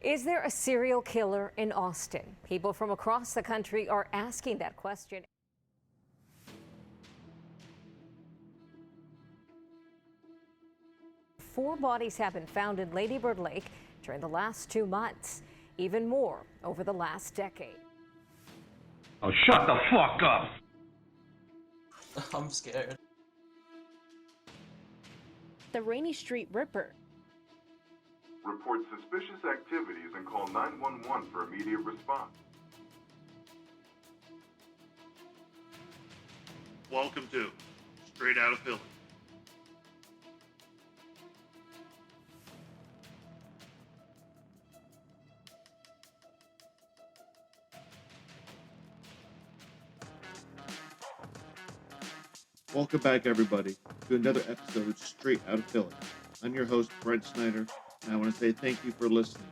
Is there a serial killer in Austin? People from across the country are asking that question. 4 bodies have been found in Lady Bird Lake during the last 2 months, even more over the last decade. Oh, shut the fuck up! I'm scared. The Rainey Street Ripper. Report suspicious activities and call 911 for immediate response. Welcome to Straight Outta Philly. Welcome back, everybody, to another episode of Straight Outta Philly. I'm your host, Brent Snyder, and I want to say thank you for listening.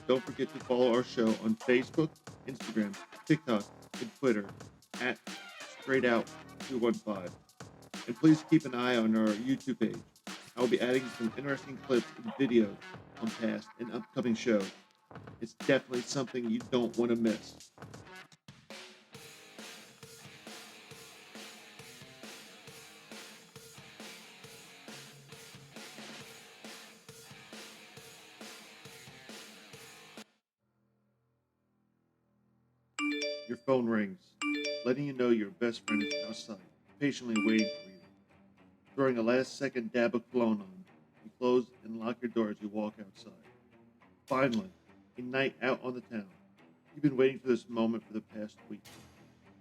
Don't forget to follow our show on Facebook, Instagram, TikTok, and Twitter at StraightOut215. And please keep an eye on our YouTube page. I will be adding some interesting clips and videos on past and upcoming shows. It's definitely something you don't want to miss. Your phone rings, letting you know your best friend is outside, patiently waiting for you. Throwing a last-second dab of cologne on, you close and lock your door as you walk outside. Finally, a night out on the town. You've been waiting for this moment for the past week.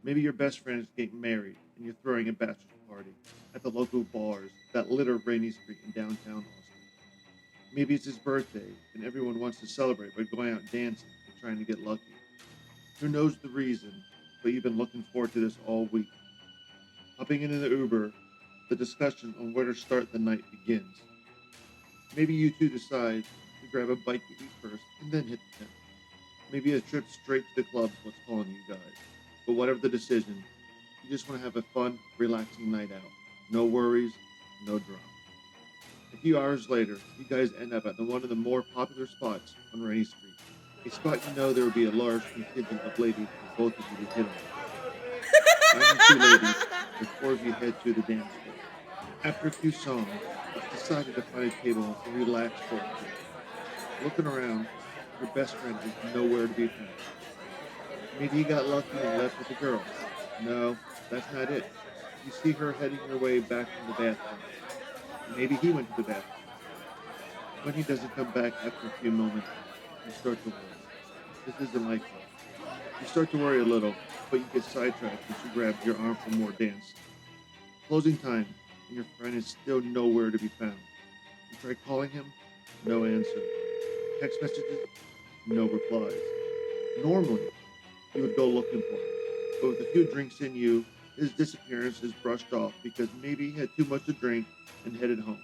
Maybe your best friend is getting married, and you're throwing a bachelor party at the local bars that litter Rainey Street in downtown Austin. Maybe it's his birthday, and everyone wants to celebrate by going out dancing and trying to get lucky. Who knows the reason, but you've been looking forward to this all week. Hopping into the Uber, the discussion on where to start the night begins. Maybe you two decide to grab a bite to eat first and then hit the town. Maybe a trip straight to the club is what's calling you guys. But whatever the decision, you just want to have a fun, relaxing night out. No worries, no drama. A few hours later, you guys end up at one of the more popular spots on Rainey Street. A spot you know there will be a large contingent of ladies for both of you to hit on. Finding 2 ladies, the 4 of you head to the dance floor. After a few songs, it's decided to find a table and relax for a bit. Looking around, your best friend is nowhere to be found. Maybe you got lucky and left with the girl. No, that's not it. You see her heading her way back from the bathroom. Maybe he went to the bathroom. When he doesn't come back after a few moments, you start to worry. This isn't like that. You start to worry a little, but you get sidetracked as you grab your arm for more dance. Closing time, and your friend is still nowhere to be found. You try calling him, no answer. Text messages, no replies. Normally, you would go looking for him, but with a few drinks in you, his disappearance is brushed off because maybe he had too much to drink and headed home.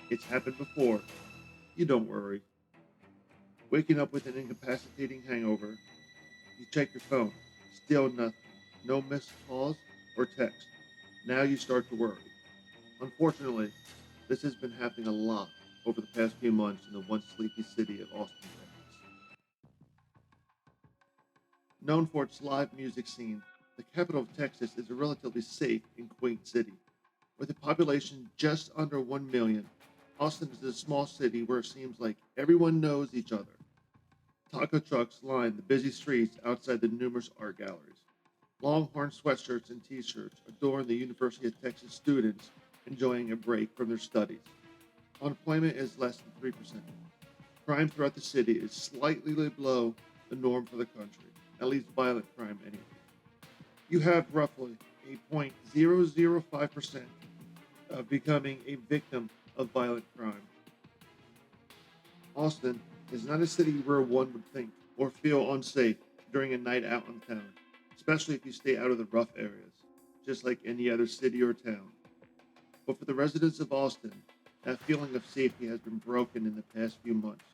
It's happened before. You don't worry. Waking up with an incapacitating hangover, you check your phone. Still nothing. No missed calls or texts. Now you start to worry. Unfortunately, this has been happening a lot over the past few months in the once sleepy city of Austin, Texas. Known for its live music scene, the capital of Texas is a relatively safe and quaint city. With a population just under 1 million, Austin is a small city where it seems like everyone knows each other. Taco trucks line the busy streets outside the numerous art galleries. Longhorn sweatshirts and t-shirts adorn the University of Texas students enjoying a break from their studies. Unemployment is less than 3%. Crime throughout the city is slightly below the norm for the country, at least violent crime anyway. You have roughly a 0.005% of becoming a victim of violent crime. Austin is not a city where one would think or feel unsafe during a night out in town, especially if you stay out of the rough areas, just like any other city or town. But for the residents of Austin, that feeling of safety has been broken in the past few months.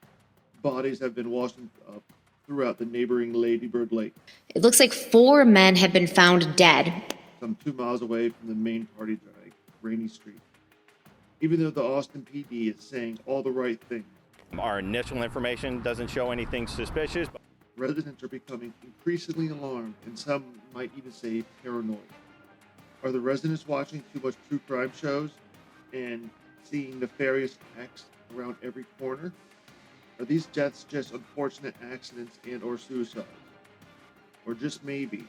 Bodies have been washed up throughout the neighboring Lady Bird Lake. It looks like 4 men have been found dead. Some 2 miles away from the main party drag, Rainey Street. Even though the Austin PD is saying all the right things, Our initial information doesn't show anything suspicious. Residents are becoming increasingly alarmed, and some might even say paranoid. Are the residents watching too much true crime shows and seeing nefarious acts around every corner? Are these deaths just unfortunate accidents and or suicides? Or just maybe,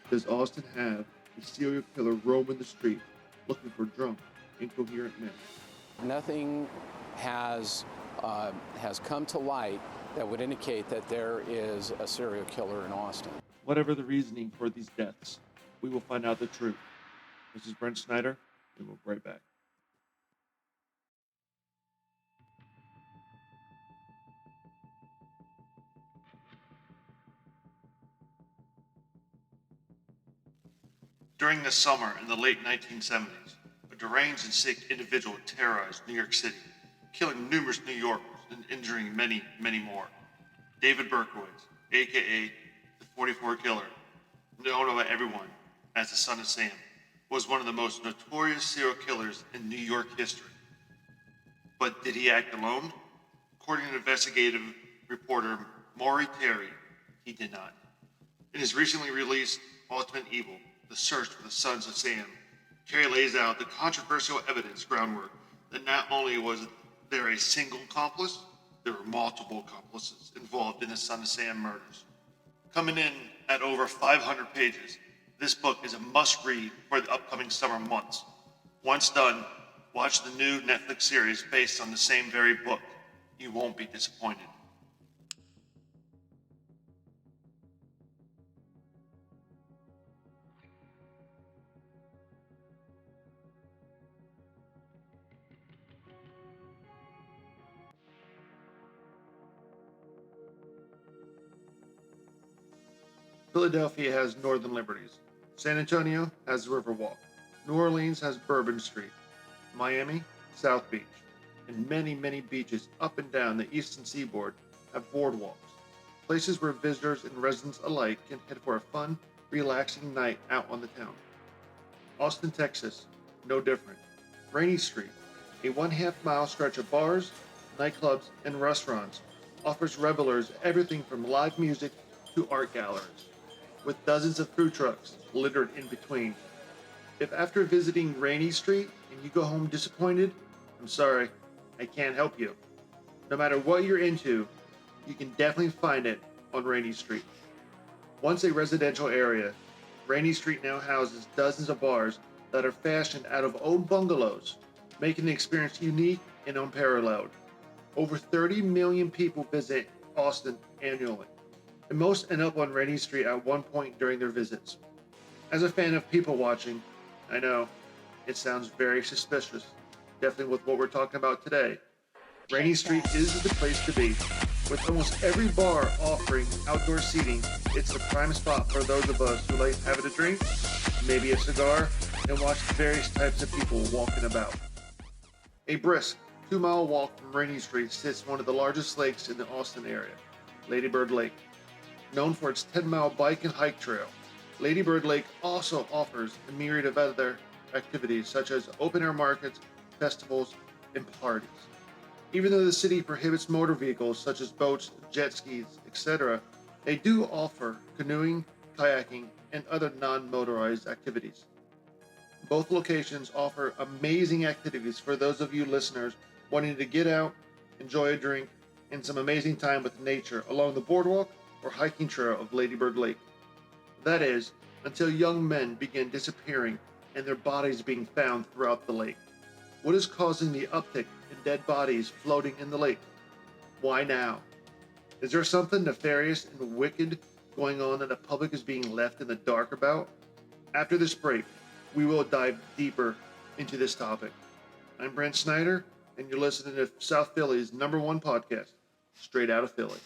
does Austin have a serial killer roaming the street looking for drunk, incoherent men? Nothing has come to light that would indicate that there is a serial killer in Austin. Whatever the reasoning for these deaths, we will find out the truth. This is Brent Snyder, and we'll be right back. During the summer in the late 1970s, a deranged and sick individual terrorized New York City, killing numerous New Yorkers and injuring many, many more. David Berkowitz, aka the 44 Killer, known by everyone as the Son of Sam, was one of the most notorious serial killers in New York history. But did he act alone? According to investigative reporter Maury Terry, he did not. In his recently released Ultimate Evil, The Search for the Sons of Sam, Terry lays out the controversial evidence groundwork that not only was there a single accomplice, there were multiple accomplices involved in the Son of Sam murders. Coming in at over 500 pages, this book is a must-read for the upcoming summer months. Once done, watch the new Netflix series based on the same very book. You won't be disappointed. Philadelphia has Northern Liberties. San Antonio has the Riverwalk. New Orleans has Bourbon Street. Miami, South Beach. And many, many beaches up and down the eastern seaboard have boardwalks. Places where visitors and residents alike can head for a fun, relaxing night out on the town. Austin, Texas, no different. Rainey Street, a 1/2 mile stretch of bars, nightclubs, and restaurants, offers revelers everything from live music to art galleries, with dozens of food trucks littered in between. If after visiting Rainey Street and you go home disappointed, I'm sorry, I can't help you. No matter what you're into, you can definitely find it on Rainey Street. Once a residential area, Rainey Street now houses dozens of bars that are fashioned out of old bungalows, making the experience unique and unparalleled. Over 30 million people visit Austin annually, and most end up on Rainey Street at one point during their visits. As a fan of people watching, I know it sounds very suspicious, definitely with what we're talking about today. Rainey Street is the place to be. With almost every bar offering outdoor seating, it's the prime spot for those of us who like having a drink, maybe a cigar, and watch various types of people walking about. A brisk 2-mile walk from Rainey Street sits one of the largest lakes in the Austin area, Lady Bird Lake. Known for its 10-mile bike and hike trail, Lady Bird Lake also offers a myriad of other activities such as open-air markets, festivals, and parties. Even though the city prohibits motor vehicles such as boats, jet skis, etc., they do offer canoeing, kayaking, and other non-motorized activities. Both locations offer amazing activities for those of you listeners wanting to get out, enjoy a drink, and some amazing time with nature along the boardwalk or hiking trail of Lady Bird Lake. That is, until young men begin disappearing and their bodies being found throughout the lake. What is causing the uptick in dead bodies floating in the lake? Why now? Is there something nefarious and wicked going on that the public is being left in the dark about? After this break, we will dive deeper into this topic. I'm Brent Snyder, and you're listening to South Philly's #1 podcast, Straight Out of Philly.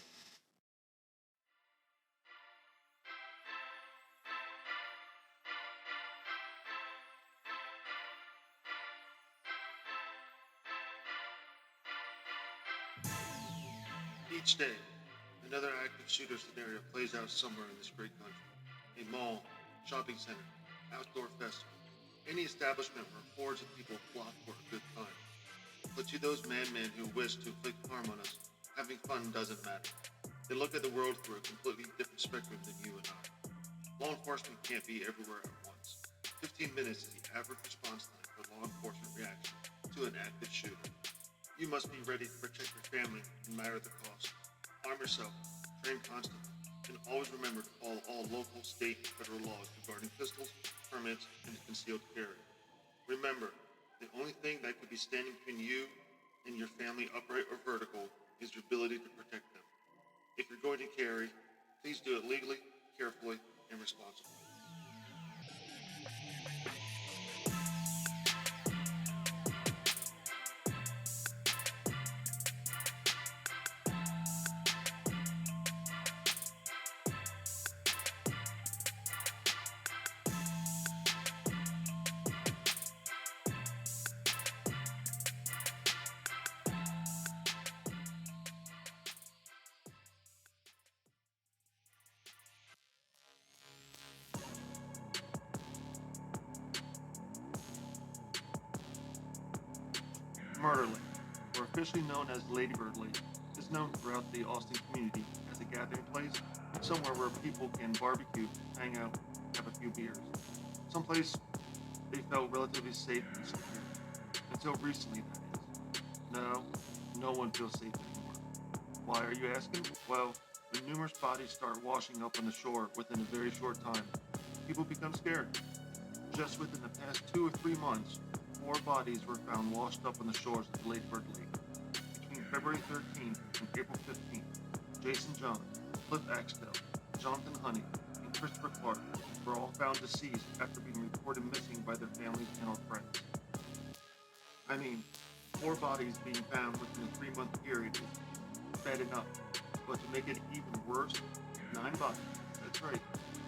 Each day, another active shooter scenario plays out somewhere in this great country. A mall, shopping center, outdoor festival, any establishment where hordes of people flock for a good time. But to those madmen who wish to inflict harm on us, having fun doesn't matter. They look at the world through a completely different spectrum than you and I. Law enforcement can't be everywhere at once. 15 minutes is the average response time for law enforcement reaction to an active shooter. You must be ready to protect your family no matter the cost. Arm yourself, train constantly, and always remember to follow all local, state, and federal laws regarding pistols, permits, and concealed carry. Remember, the only thing that could be standing between you and your family, upright or vertical, is your ability to protect them. If you're going to carry, please do it legally, carefully, and responsibly. Murder Lake, or officially known as Lady Bird Lake, is known throughout the Austin community as a gathering place, somewhere where people can barbecue, hang out, have a few beers. Someplace they felt relatively safe and secure. Until recently, that is. No, no one feels safe anymore. Why are you asking? Well, when numerous bodies start washing up on the shore within a very short time, people become scared. Just within the past 2 or 3 months, 4 bodies were found washed up on the shores of Lady Bird Lake. Between February 13th and April 15th, Jason John, Cliff Axtell, Jonathan Honey, and Christopher Clark were all found deceased after being reported missing by their families and or friends. I mean, 4 bodies being found within a 3-month period is bad enough, but to make it even worse, 9 bodies, that's right,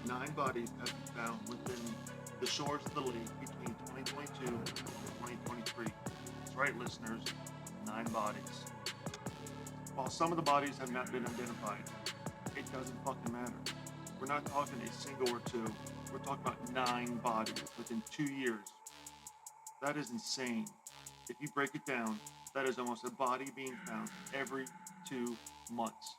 9 bodies have been found within the shores of the lake between 2022 and 2023. That's right, listeners, 9 bodies. While some of the bodies have not been identified, it doesn't fucking matter. We're not talking a single or 2. We're talking about 9 bodies within 2 years. That is insane. If you break it down, that is almost a body being found every 2 months.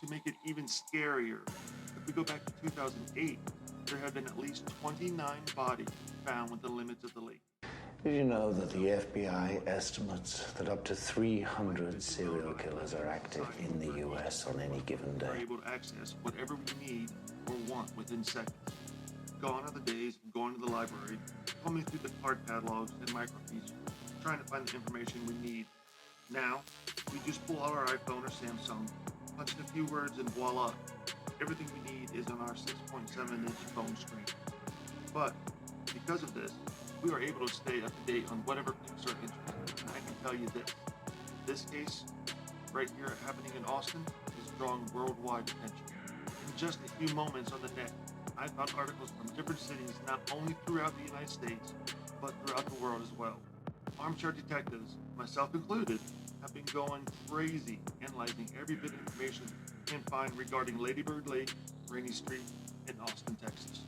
To make it even scarier, if we go back to 2008, there have been at least 29 bodies found within the limits of the lake. Did you know that the FBI estimates that up to 300 serial killers are active in the U.S. on any given day? We're able to access whatever we need or want within seconds. Gone are the days of going to the library, combing through the card catalogs and microfiche, trying to find the information we need. Now, we just pull out our iPhone or Samsung, punch in a few words, and voila! Everything we need is on our 6.7-inch phone screen. But because of this, we are able to stay up to date on whatever piques our interest. And I can tell you this case right here happening in Austin is drawing worldwide attention. In just a few moments on the net, I found articles from different cities not only throughout the United States, but throughout the world as well. Armchair detectives, myself included, have been going crazy analyzing every bit of information we can find regarding Lady Bird Lake, Rainey Street, in Austin, Texas.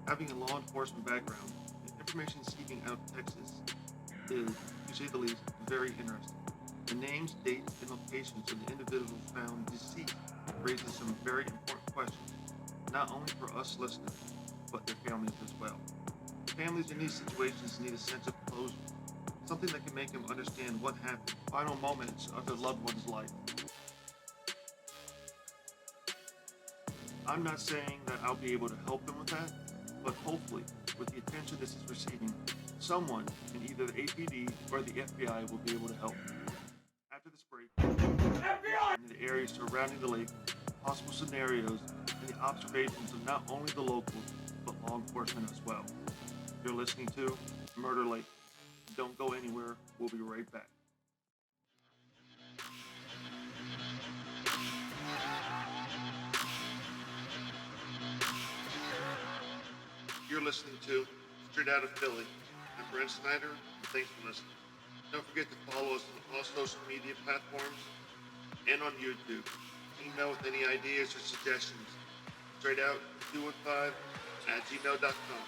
Having a law enforcement background, the information seeking out of Texas is, to say the least, very interesting. The names, dates, and locations of the individuals found deceased raises some very important questions, not only for us listeners, but their families as well. Families in these situations need a sense of closure, something that can make them understand what happened, final moments of their loved one's life. I'm not saying that I'll be able to help them with that, but hopefully, with the attention this is receiving, someone in either the APD or the FBI will be able to help. After this break, FBI! In the areas surrounding the lake, possible scenarios, and the observations of not only the locals, but law enforcement as well. You're listening to Murder Lake. Don't go anywhere. We'll be right back. You're listening to Straight Out of Philly. I'm Brent Snyder, and thanks for listening. Don't forget to follow us on all social media platforms and on YouTube. Email with any ideas or suggestions. Straightout215@gmail.com.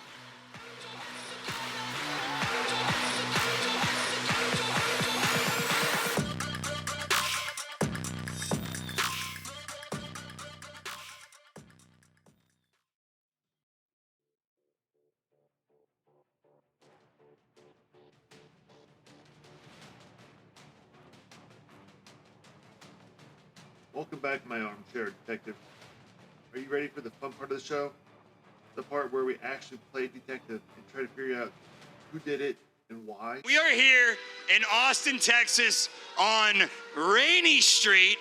Welcome back, my armchair detective. Are you ready for the fun part of the show? The part where we actually play detective and try to figure out who did it and why? We are here in Austin, Texas on Rainey Street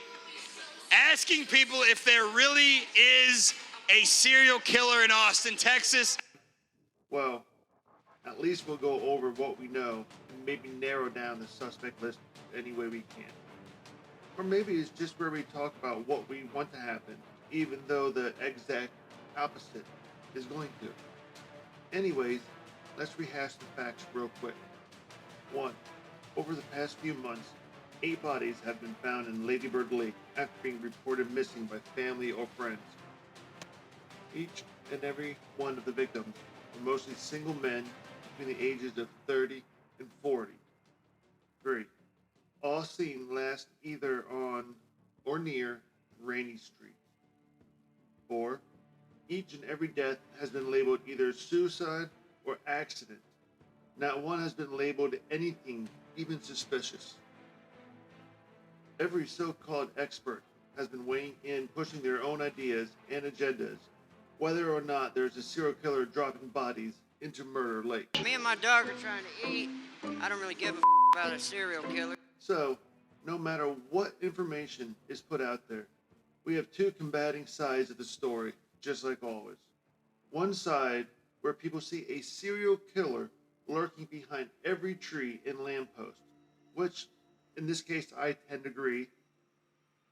asking people if there really is a serial killer in Austin, Texas. Well, at least we'll go over what we know and maybe narrow down the suspect list any way we can. Or maybe it's just where we talk about what we want to happen, even though the exact opposite is going to. Anyways, let's rehash the facts real quick. 1. Over the past few months, 8 bodies have been found in Lady Bird Lake after being reported missing by family or friends. Each and every one of the victims were mostly single men between the ages of 30 and 40. 3. All seen last either on or near Rainey Street. 4. Each and every death has been labeled either suicide or accident. Not one has been labeled anything even suspicious. Every so-called expert has been weighing in, pushing their own ideas and agendas, whether or not there's a serial killer dropping bodies into Murder Lake. Me and my dog are trying to eat. I don't really give a about a serial killer. So, no matter what information is put out there, we have two combating sides of the story, just like always. One side where people see a serial killer lurking behind every tree and lamppost, which in this case I tend to agree,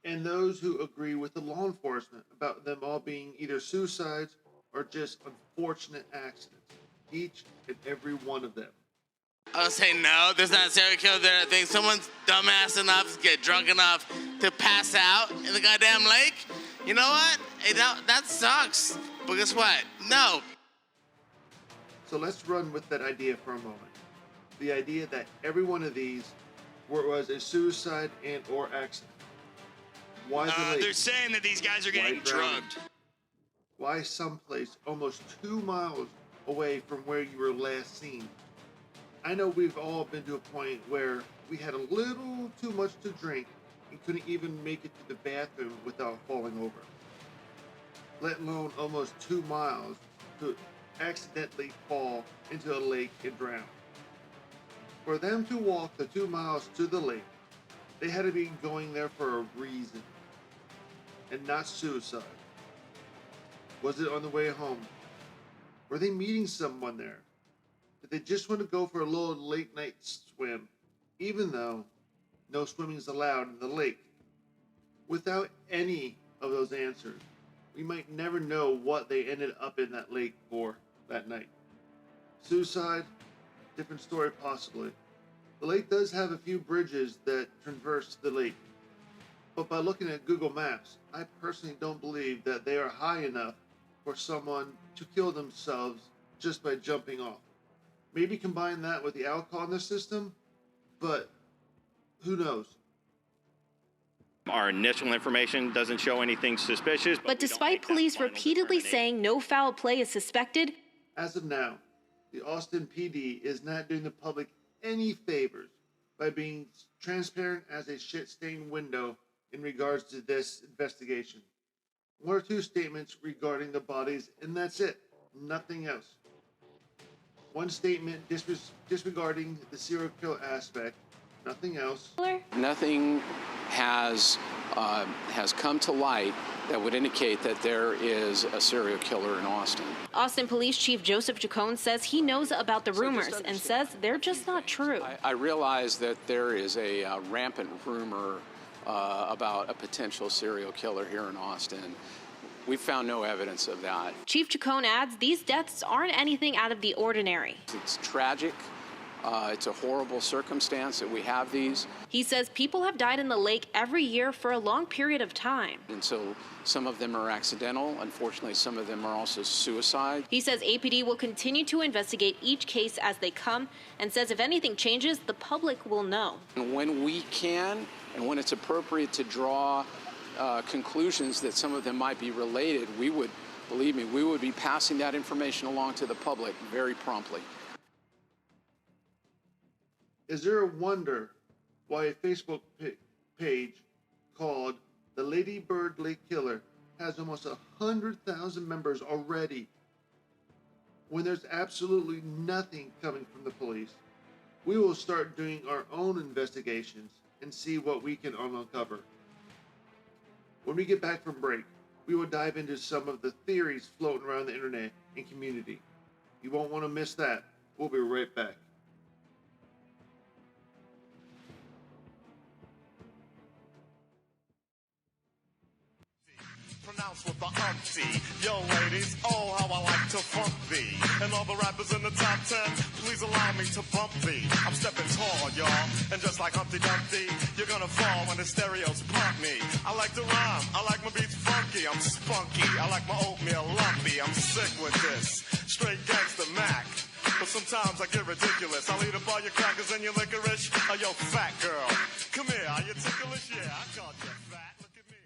and those who agree with the law enforcement about them all being either suicides or just unfortunate accidents, each and every one of them. I'll say no, there's not a serial killer there. I think someone's dumbass enough to get drunk enough to pass out in the goddamn lake. You know what? Hey, that sucks. But guess what? No. So let's run with that idea for a moment. The idea that every one of these was a suicide and or accident. Why the lake? They're saying that these guys are getting drugged. Why someplace almost 2 miles away from where you were last seen? I know we've all been to a point where we had a little too much to drink and couldn't even make it to the bathroom without falling over. Let alone almost 2 miles to accidentally fall into a lake and drown. For them to walk the 2 miles to the lake, they had to be going there for a reason, and not suicide. Was it on the way home? Were they meeting someone there? Did they just want to go for a little late night swim, even though no swimming is allowed in the lake? Without any of those answers, we might never know what they ended up in that lake for that night. Suicide? Different story possibly. The lake does have a few bridges that traverse the lake, but by looking at Google Maps, I personally don't believe that they are high enough for someone to kill themselves just by jumping off. Maybe combine that with the alcohol in their system, but who knows? Our initial information doesn't show anything suspicious. But despite police repeatedly saying no foul play is suspected, as of now, the Austin PD is not doing the public any favors by being transparent as a shit-stained window in regards to this investigation. 1 or 2 statements regarding the bodies, and that's it. Nothing else. 1 statement disregarding the serial killer aspect. Nothing else. Nothing has come to light that would indicate that there is a serial killer in Austin. Austin Police Chief Joseph Chacon says he knows about the rumors and says they're just not true. I realize that there is a rampant rumor about a potential serial killer here in Austin. We found no evidence of that. Chief Chacon adds these deaths aren't anything out of the ordinary. It's tragic. It's a horrible circumstance that we have these. He says people have died in the lake every year for a long period of time. And so some of them are accidental. Unfortunately, some of them are also suicide. He says APD will continue to investigate each case as they come and says if anything changes, the public will know. And when we can and when it's appropriate to draw conclusions that some of them might be related, we would, believe me, we would be passing that information along to the public very promptly. Is there a wonder why a Facebook page called The Lady Bird Lake Killer has almost 100,000 members already. When there's absolutely nothing coming from the police, we will start doing our own investigations and see what we can uncover. When we get back from break, we will dive into some of the theories floating around the internet and community. You won't want to miss that. We'll be right back. Pronounce with the umpty. Yo, ladies, oh, how I like to funk thee. And all the rappers in the top 10, please allow me to bump thee. I'm stepping tall, y'all. And just like Humpty Dumpty, you're gonna fall when the stereos pump me. I like to rhyme, I like my beats funky. I'm spunky, I like my oatmeal lumpy. I'm sick with this, straight gangsta Mac. But sometimes I get ridiculous. I'll eat up all your crackers and your licorice. Oh, yo, fat girl, come here, are you ticklish? Yeah, I called you fat. Look at me,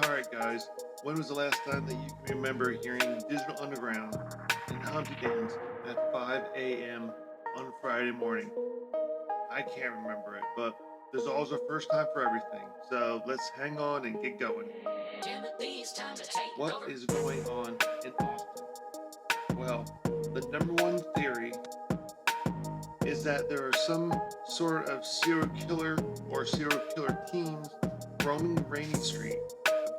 Alright guys, when was the last time that you can remember hearing Digital Underground and Humpty Dance at 5 a.m. on Friday morning? I can't remember it, but there's always a first time for everything, so let's hang on and get going. What is going on in Austin? Well, the number one theory is that there are some sort of serial killer or serial killer teams roaming Rainey Street,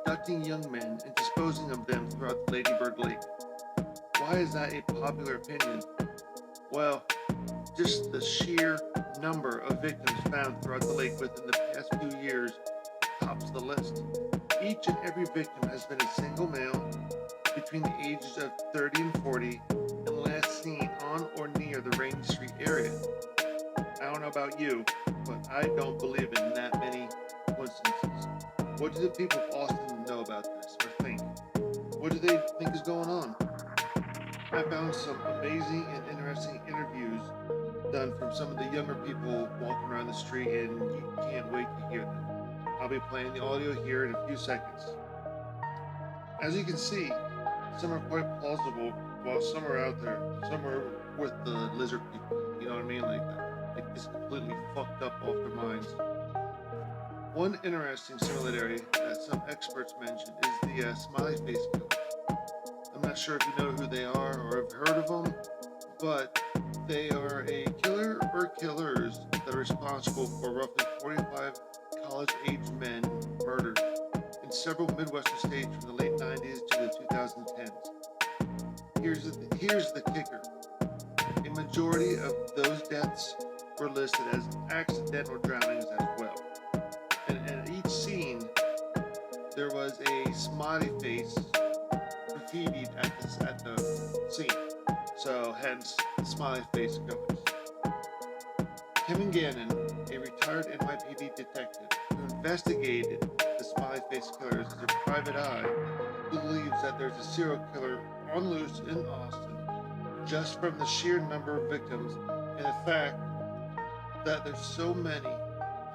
abducting young men and disposing of them throughout the Lady Bird Lake. Why is that a popular opinion? Well, just the sheer number of victims found throughout the lake within the past few years tops the list. Each and every victim has been a single male between the ages of 30 and 40 and last seen on or near the Rainey Street area. I don't know about you, but I don't believe in that many coincidences. What do the people of Austin know about this or think? What do they think is going on? I found some amazing and interesting interviews done from some of the younger people walking around the street, and you can't wait to hear them. I'll be playing the audio here in a few seconds. As you can see, some are quite plausible, while some are out there. Some are with the lizard people, you know what I mean? Like just completely fucked up off their minds. One interesting similarity that some experts mention is the smiley face killer. I'm not sure if you know who they are or have heard of them, but they are a killer or killers that are responsible for roughly 45 college-aged men murdered in several Midwestern states from the late 90s to the 2010s. Here's the kicker. A majority of those deaths were listed as accidental drownings as well. And at each scene, there was a smiley face graffitied at the scene. So hence the smiley face killers. Kevin Gannon, a retired NYPD detective who investigated the smiley face killers as a private eye, believes that there's a serial killer on loose in Austin just from the sheer number of victims and the fact that there's so many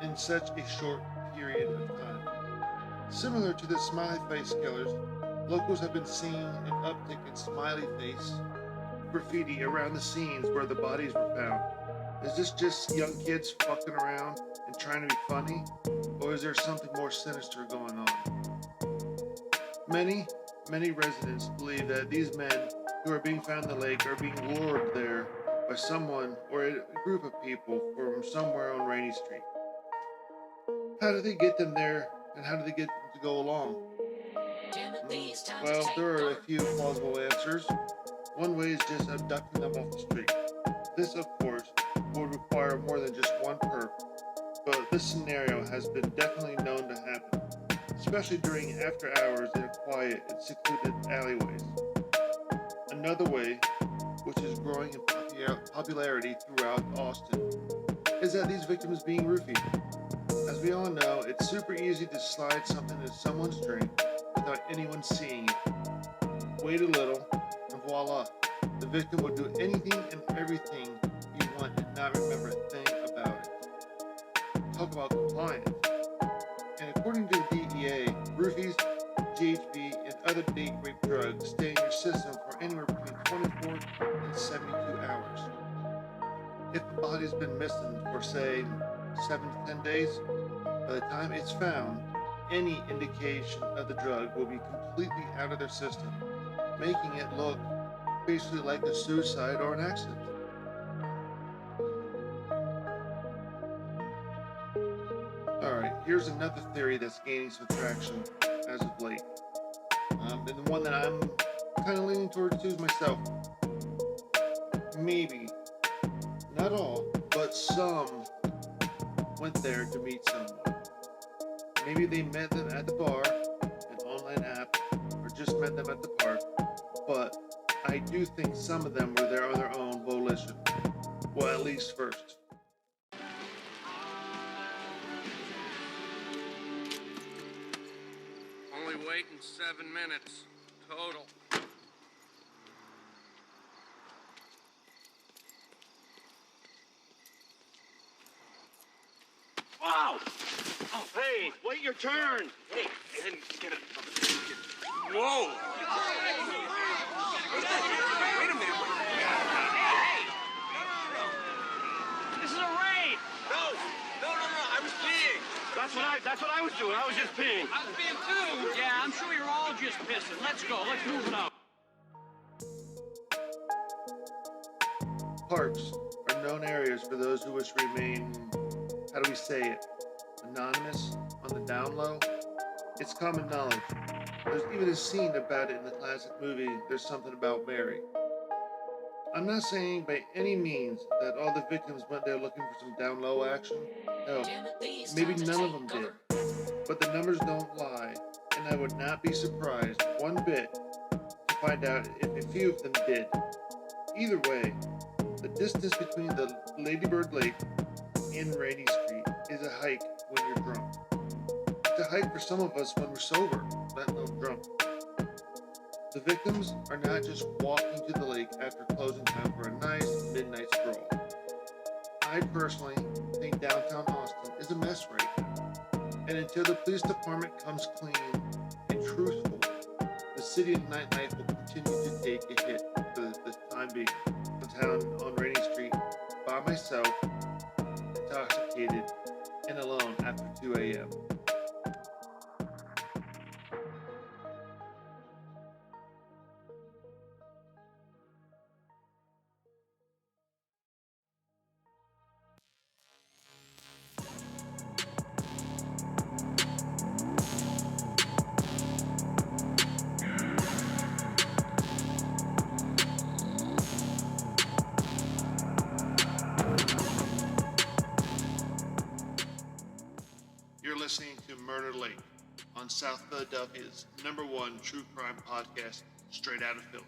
in such a short period of time. Similar to the smiley face killers, locals have been seeing an uptick in smiley face graffiti around the scenes where the bodies were found. Is this just young kids fucking around and trying to be funny? Or is there something more sinister going on? Many residents believe that these men who are being found in the lake are being lured there by someone or a group of people from somewhere on Rainey Street. How do they get them there, and how do they get them to go along? Well, there are a few plausible answers. One way is just abducting them off the street. This, of course, would require more than just one perp, but this scenario has been definitely known to happen, especially during after hours in quiet and secluded alleyways. Another way, which is growing in popularity throughout Austin, is that these victims being roofied. As we all know, it's super easy to slide something into someone's drink without anyone seeing it. Wait a little, and voila, the victim will do anything and everything you want and not remember a thing about it. Talk about compliance. And according to the DEA, roofies, GHB, and other date rape drugs stay in your system for anywhere between 24 and 72 hours. If a body's been missing for, say, 7 to 10 days, by the time it's found, any indication of the drug will be completely out of their system, making it look basically like a suicide or an accident. Alright, here's another theory that's gaining some traction as of late. And the one that I'm kind of leaning towards too is myself. Maybe, not all, but some went there to meet someone. Maybe they met them at the bar, an online app, or just met them at the park, but I do think some of them were there on their own volition. Well, at least first. Only waiting 7 minutes total. Wow! Oh, hey, wait your turn! Hey, and get it. Whoa! Wait a minute. Hey! This is a raid! No, I was peeing. That's what I was doing. I was just peeing. I was peeing too. Yeah, I'm sure you're all just pissing. Let's go. Let's move it up. Parks are known areas for those who wish to remain, how do we say it, anonymous, on the down low. It's common knowledge. There's even a scene about it in the classic movie, There's Something About Mary. I'm not saying by any means that all the victims went there looking for some down low action. Hell, maybe none of them did. But the numbers don't lie, and I would not be surprised one bit to find out if a few of them did. Either way, the distance between the Lady Bird Lake and Rainey Street is a hike when you're drunk. It's a hike for some of us when we're sober, let alone drunk. The victims are not just walking to the lake after closing time for a nice midnight stroll. I personally think downtown Austin is a mess right now. And until the police department comes clean and truthful, the city of nightlife will continue to take a hit for the time being. Downtown on Rainey Street by myself, intoxicated, and alone after 2 a.m. You're listening to Murder Lake on South Philadelphia's #1 true crime podcast, straight out of Philly.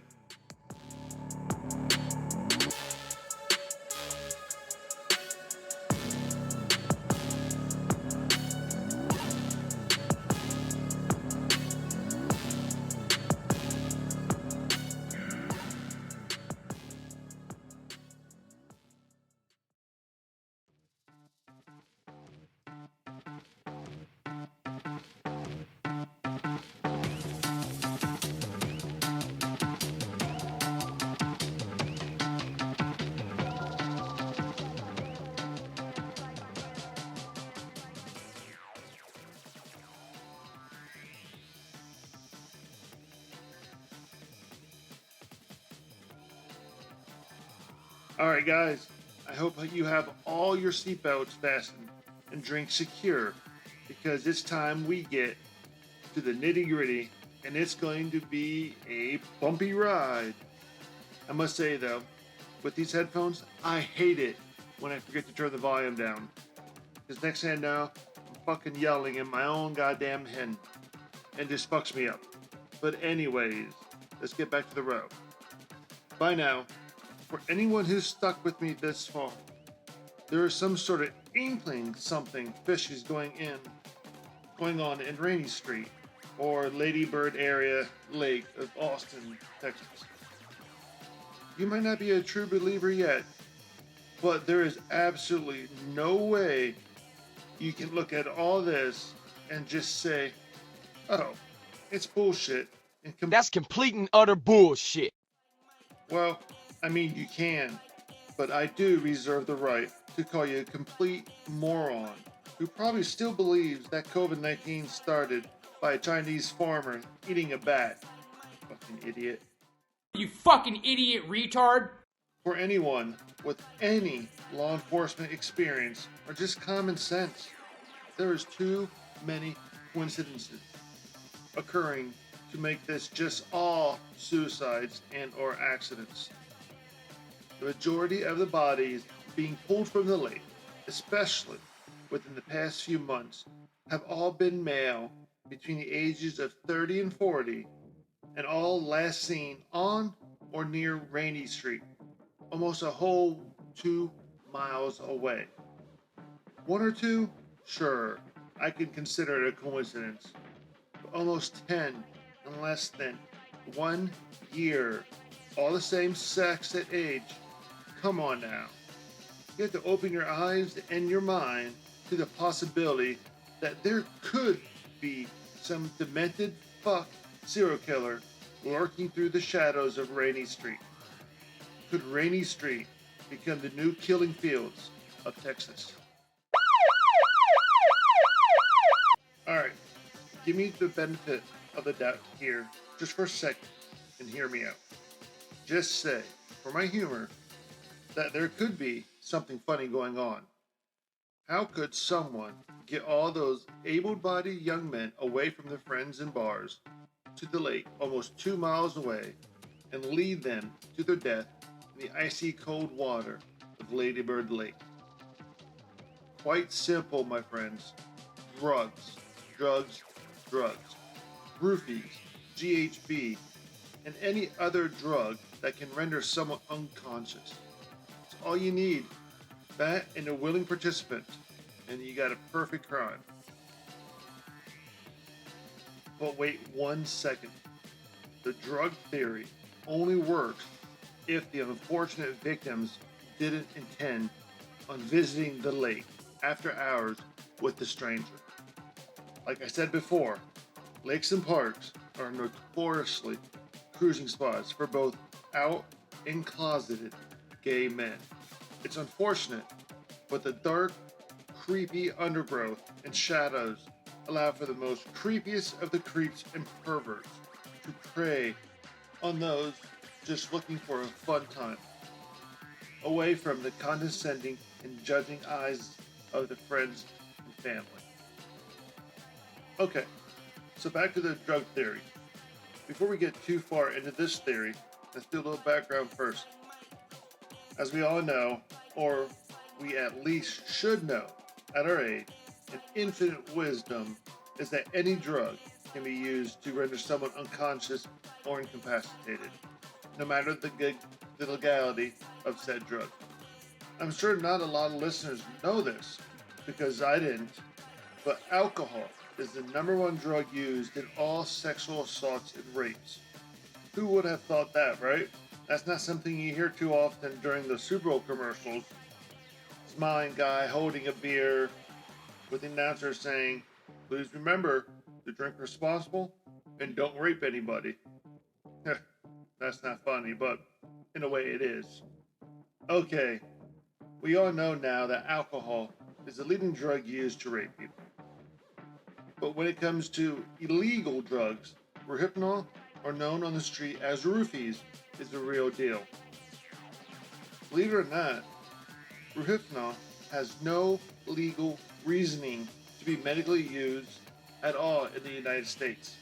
Alright guys, I hope you have all your seatbelts fastened and drinks secure, because it's time we get to the nitty gritty, and it's going to be a bumpy ride. I must say though, with these headphones, I hate it when I forget to turn the volume down, because next thing I know, I'm fucking yelling in my own goddamn head, and just fucks me up. But anyways, let's get back to the road. By now, for anyone who's stuck with me this far, there is some sort of inkling something fishy is going on in Rainey Street, or Lady Bird area lake of Austin, Texas. You might not be a true believer yet, but there is absolutely no way you can look at all this and just say, oh, it's bullshit. That's complete and utter bullshit. Well, I mean, you can, But I do reserve the right to call you a complete moron who probably still believes that COVID-19 started by a Chinese farmer eating a bat. Fucking idiot. You fucking idiot retard! For anyone with any law enforcement experience or just common sense, there is too many coincidences occurring to make this just all suicides and or accidents. The majority of the bodies being pulled from the lake, especially within the past few months, have all been male between the ages of 30 and 40, and all last seen on or near Rainey Street, almost a whole 2 miles away. One or two? Sure, I can consider it a coincidence. But almost 10 in less than 1 year, all the same sex at age. Come on now. You have to open your eyes and your mind to the possibility that there could be some demented fuck serial killer lurking through the shadows of Rainey Street. Could Rainey Street become the new killing fields of Texas? Alright, give me the benefit of the doubt here, just for a second, and hear me out. Just say, for my humor, that there could be something funny going on. How could someone get all those able-bodied young men away from their friends and bars to the lake almost 2 miles away and lead them to their death in the icy cold water of Lady Bird Lake? Quite simple, my friends. Drugs, drugs, drugs. Roofies, GHB, and any other drug that can render someone unconscious. It's all you need. That and a willing participant, and you got a perfect crime. But wait 1 second. The drug theory only works if the unfortunate victims didn't intend on visiting the lake after hours with the stranger. Like I said before, lakes and parks are notoriously cruising spots for both out and closeted gay men. It's unfortunate, but the dark, creepy undergrowth and shadows allow for the most creepiest of the creeps and perverts to prey on those just looking for a fun time, away from the condescending and judging eyes of the friends and family. Okay, so back to the drug theory. Before we get too far into this theory, let's do a little background first. As we all know, or we at least should know at our age, an infinite wisdom is that any drug can be used to render someone unconscious or incapacitated, no matter the legality of said drug. I'm sure not a lot of listeners know this, because I didn't, but alcohol is the #1 drug used in all sexual assaults and rapes. Who would have thought that, right? That's not something you hear too often during the Super Bowl commercials. Smiling guy holding a beer with the announcer saying, "Please remember to drink responsible and don't rape anybody." That's not funny, but in a way it is. Okay, we all know now that alcohol is the leading drug used to rape people. But when it comes to illegal drugs, Rohypnol, or known on the street as roofies, is the real deal. Believe it or not, Rohypnol has no legal reasoning to be medically used at all in the United States.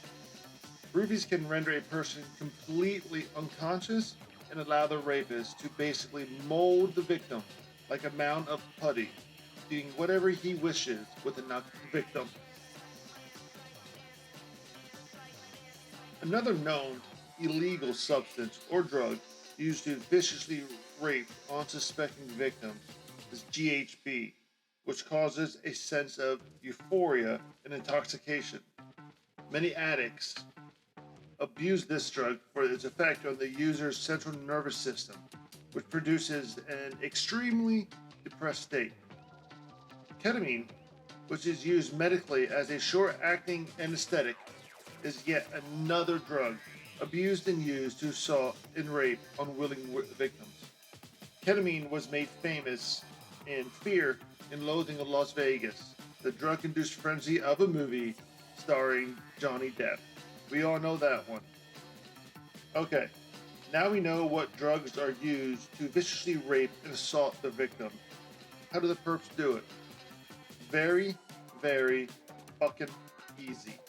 Roofies can render a person completely unconscious and allow the rapist to basically mold the victim like a mound of putty, doing whatever he wishes with the knocked victim. Another known illegal substance or drug used to viciously rape unsuspecting victims is GHB, which causes a sense of euphoria and intoxication. Many addicts abuse this drug for its effect on the user's central nervous system, which produces an extremely depressed state. Ketamine, which is used medically as a short-acting anesthetic, is yet another drug abused and used to assault and rape unwilling victims. Ketamine was made famous in Fear and Loathing in Las Vegas, the drug-induced frenzy of a movie starring Johnny Depp. We all know that one. Okay, now we know what drugs are used to viciously rape and assault the victim. How do the perps do it? Very, very fucking easy.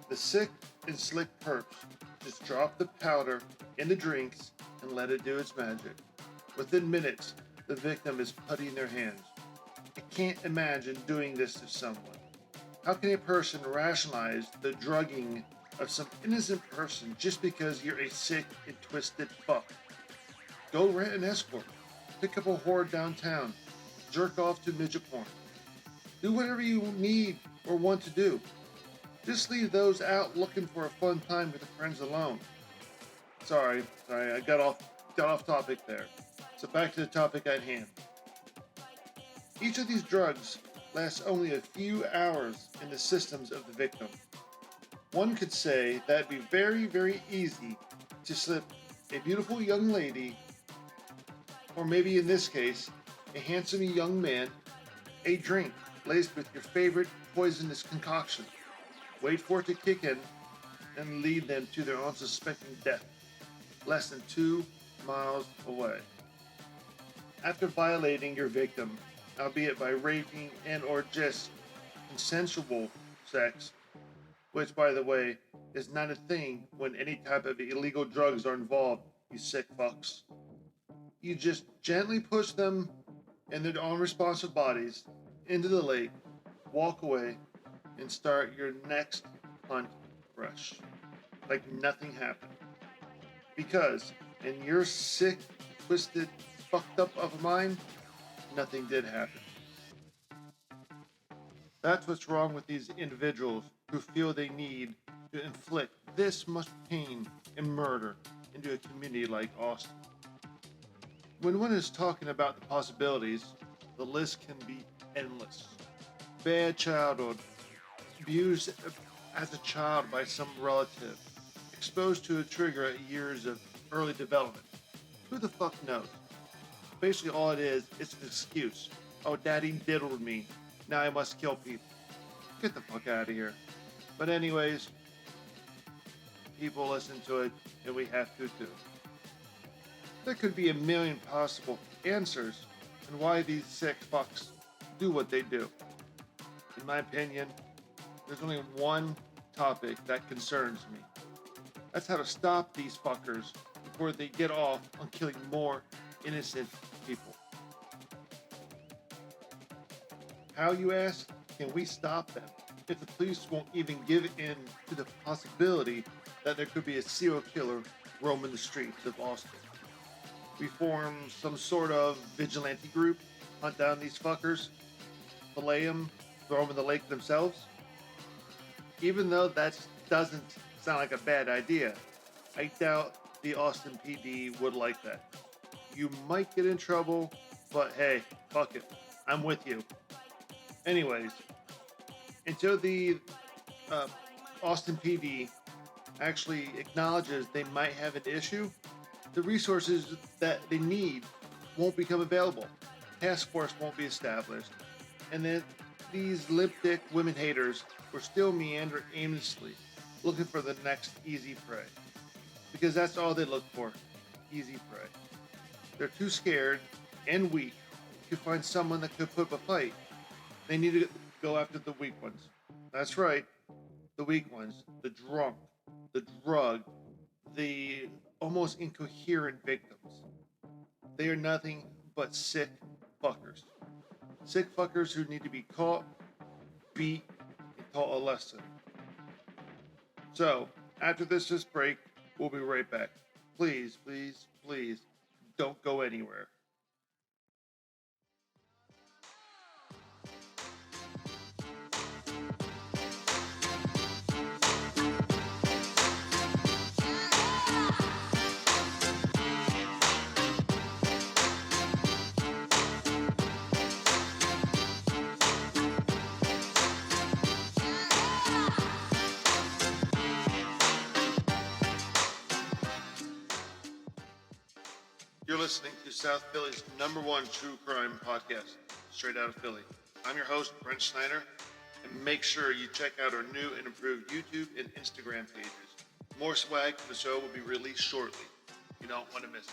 The sick and slick perps just drop the powder in the drinks and let it do its magic. Within minutes, the victim is puttying their hands. I can't imagine doing this to someone. How can a person rationalize the drugging of some innocent person just because you're a sick and twisted fuck? Go rent an escort. Pick up a whore downtown. Jerk off to midget porn. Do whatever you need or want to do. Just leave those out looking for a fun time with their friends alone. Sorry, I got off topic there. So back to the topic at hand. Each of these drugs lasts only a few hours in the systems of the victim. One could say that it'd be very, very easy to slip a beautiful young lady, or maybe in this case, a handsome young man, a drink laced with your favorite poisonous concoction. Wait for it to kick in and lead them to their unsuspecting death, less than 2 miles away. After violating your victim, albeit by raping and or just consensual sex, which by the way is not a thing when any type of illegal drugs are involved, you sick fucks. You just gently push them and their unresponsive bodies into the lake, walk away, and start your next hunt fresh, like nothing happened. Because in your sick, twisted, fucked up of a mind, nothing did happen. That's what's wrong with these individuals who feel they need to inflict this much pain and murder into a community like Austin. When one is talking about the possibilities, the list can be endless. Bad childhood, abused as a child by some relative, exposed to a trigger at years of early development. Who the fuck knows? Basically all it is, it's an excuse. Oh, daddy diddled me. Now I must kill people. Get the fuck out of here. But anyways, people listen to it, and we have to too. There could be a million possible answers on why these sick fucks do what they do. In my opinion, there's only one topic that concerns me. That's how to stop these fuckers before they get off on killing more innocent people. How, you ask, can we stop them if the police won't even give in to the possibility that there could be a serial killer roaming the streets of Austin? We form some sort of vigilante group, hunt down these fuckers, fillet them, throw them in the lake themselves? Even though that doesn't sound like a bad idea, I doubt the Austin PD would like that. You might get in trouble, but hey, fuck it. I'm with you. Anyways, until the Austin PD actually acknowledges they might have an issue, the resources that they need won't become available. Task force won't be established. And then these lip-dick women haters will still meander aimlessly, looking for the next easy prey. Because that's all they look for, easy prey. They're too scared and weak to find someone that could put up a fight. They need to go after the weak ones. That's right, the weak ones, the drunk, the drug, the almost incoherent victims. They are nothing but sick fuckers. Sick fuckers who need to be caught, beat, and taught a lesson. So, after this break, we'll be right back. Please, please, please, don't go anywhere. You're listening to South Philly's #1 true crime podcast, Straight Out of Philly. I'm your host, Brent Snyder, and make sure you check out our new and improved YouTube and Instagram pages. More swag for the show will be released shortly. You don't want to miss it.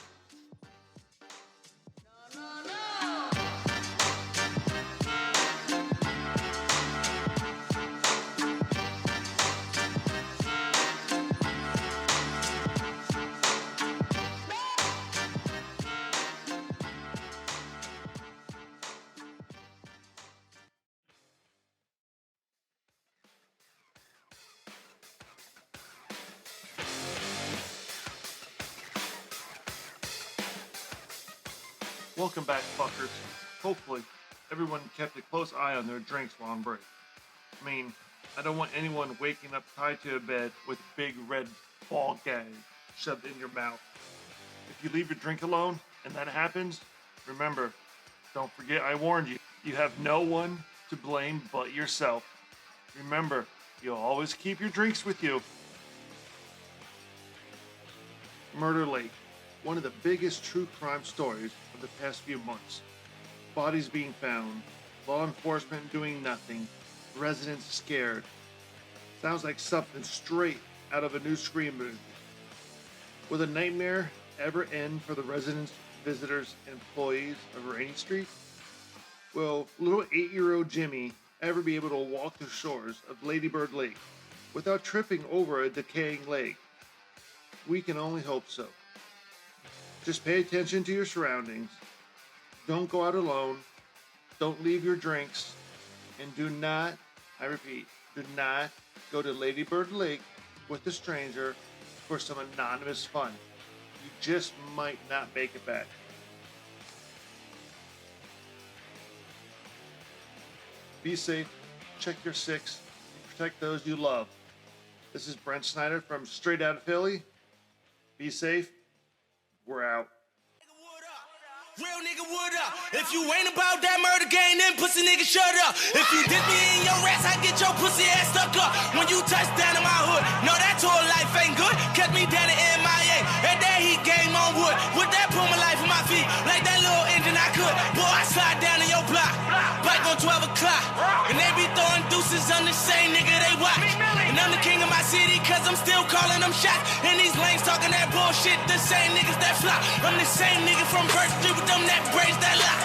Welcome back, fuckers. Hopefully, everyone kept a close eye on their drinks while on break. I mean, I don't want anyone waking up tied to a bed with a big red ball gag shoved in your mouth. If you leave your drink alone and that happens, remember, don't forget I warned you. You have no one to blame but yourself. Remember, you'll always keep your drinks with you. Murder Lake. One of the biggest true crime stories of the past few months. Bodies being found, law enforcement doing nothing, residents scared. Sounds like something straight out of a new Scream movie. Will the nightmare ever end for the residents, visitors, and employees of Rainey Street? Will little 8-year-old Jimmy ever be able to walk the shores of Lady Bird Lake without tripping over a decaying leg? We can only hope so. Just pay attention to your surroundings. Don't go out alone. Don't leave your drinks. And do not, I repeat, do not go to Lady Bird Lake with a stranger for some anonymous fun. You just might not make it back. Be safe, check your six, and protect those you love. This is Brent Snyder from Straight Out of Philly. Be safe. We're out. Real nigga, what up? If you ain't about that murder game, then pussy nigga, shut up. If you dip me in your ass, I get your pussy ass stuck up. When you touch down in my hood, no, that tour life ain't good. Cut me down to MIA, and that heat game on wood. With that put my life on my feet, like that little engine I could. Boy, I slide down in your block, bike on 12 o'clock. And they be throwing deuces on the same nigga they watch. And I'm the king of my city, cause I'm still calling them shots. And these lanes talking that bullshit, the same niggas that flop. I'm the same nigga from First Street with them that braids that lock.